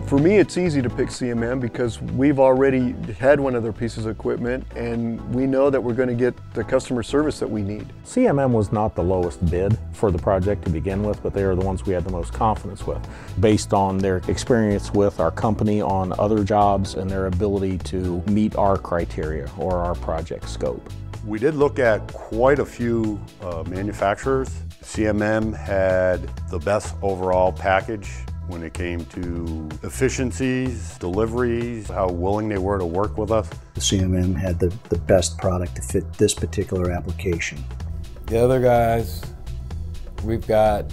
For me, it's easy to pick CMM because we've already had one of their pieces of equipment and we know that we're going to get the customer service that we need. CMM was not the lowest bid for the project to begin with, but they are the ones we had the most confidence with, based on their experience with our company on other jobs and their ability to meet our criteria or our project scope. We did look at quite a few manufacturers. CMM had the best overall package when it came to efficiencies, deliveries, how willing they were to work with us. The CMM had the best product to fit this particular application. The other guys, we've got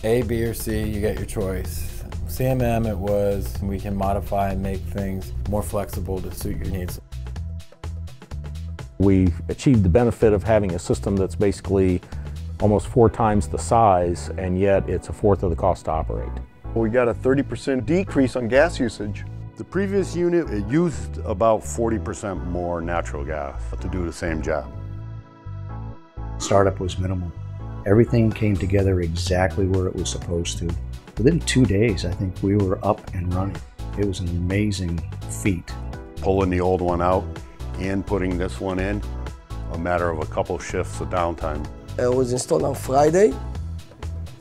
A, B, or C, you get your choice. CMM, it was, we can modify and make things more flexible to suit your needs. We achieved the benefit of having a system that's basically almost 4 times the size, and yet it's a 1/4 of the cost to operate. We got a 30% decrease on gas usage. The previous unit, it used about 40% more natural gas to do the same job. Startup was minimal. Everything came together exactly where it was supposed to. Within 2 days, I think we were up and running. It was an amazing feat. Pulling the old one out and putting this one in, a matter of a couple shifts of downtime. It was installed on Friday.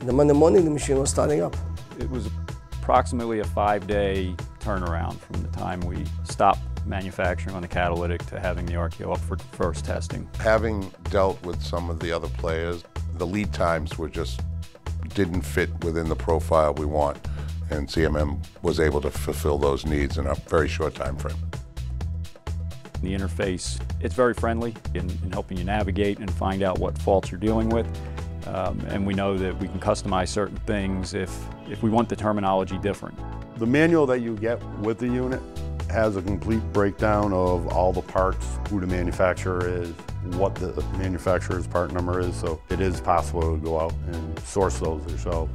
The Monday morning, the machine was starting up. It was approximately a 5-day turnaround from the time we stopped manufacturing on the catalytic to having the RTO up for first testing. Having dealt with some of the other players, the lead times were just didn't fit within the profile we want, and CMM was able to fulfill those needs in a very short time frame. The interface, it's very friendly in helping you navigate and find out what faults you're dealing with. And we know that we can customize certain things if we want the terminology different. The manual that you get with the unit has a complete breakdown of all the parts, who the manufacturer is, what the manufacturer's part number is, so it is possible to go out and source those yourself.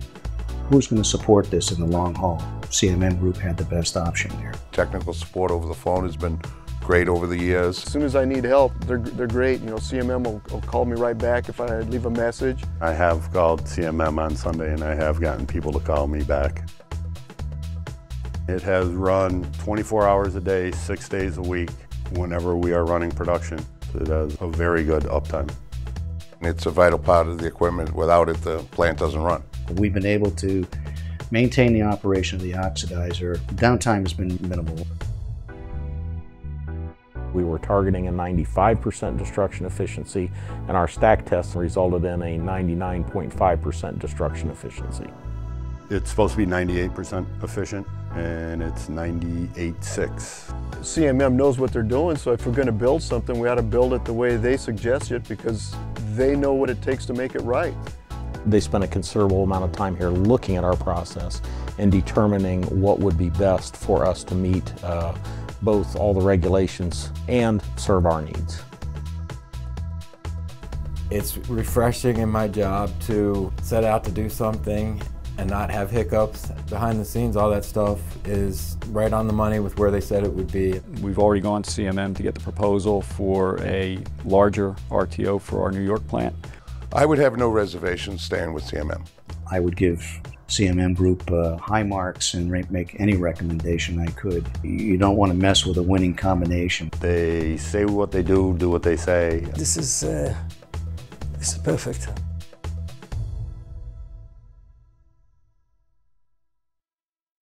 Who's going to support this in the long haul? CMM Group had the best option there. Technical support over the phone has been great over the years. As soon as I need help, they're great. You know, CMM will call me right back if I leave a message. I have called CMM on Sunday and I have gotten people to call me back. It has run 24 hours a day, 6 days a week, whenever we are running production. It has a very good uptime. It's a vital part of the equipment. Without it, the plant doesn't run. We've been able to maintain the operation of the oxidizer. Downtime has been minimal. We were targeting a 95% destruction efficiency, and our stack tests resulted in a 99.5% destruction efficiency. It's supposed to be 98% efficient, and it's 98.6. CMM knows what they're doing, so if we're going to build something, we ought to build it the way they suggest it because they know what it takes to make it right. They spent a considerable amount of time here looking at our process and determining what would be best for us to meet both all the regulations and serve our needs. It's refreshing in my job to set out to do something and not have hiccups. Behind the scenes, all that stuff is right on the money with where they said it would be. We've already gone to CMM to get the proposal for a larger RTO for our New York plant. I would have no reservations staying with CMM. I would give CMM Group high marks and make any recommendation I could. You don't want to mess with a winning combination. They say what they do what they say. This is perfect.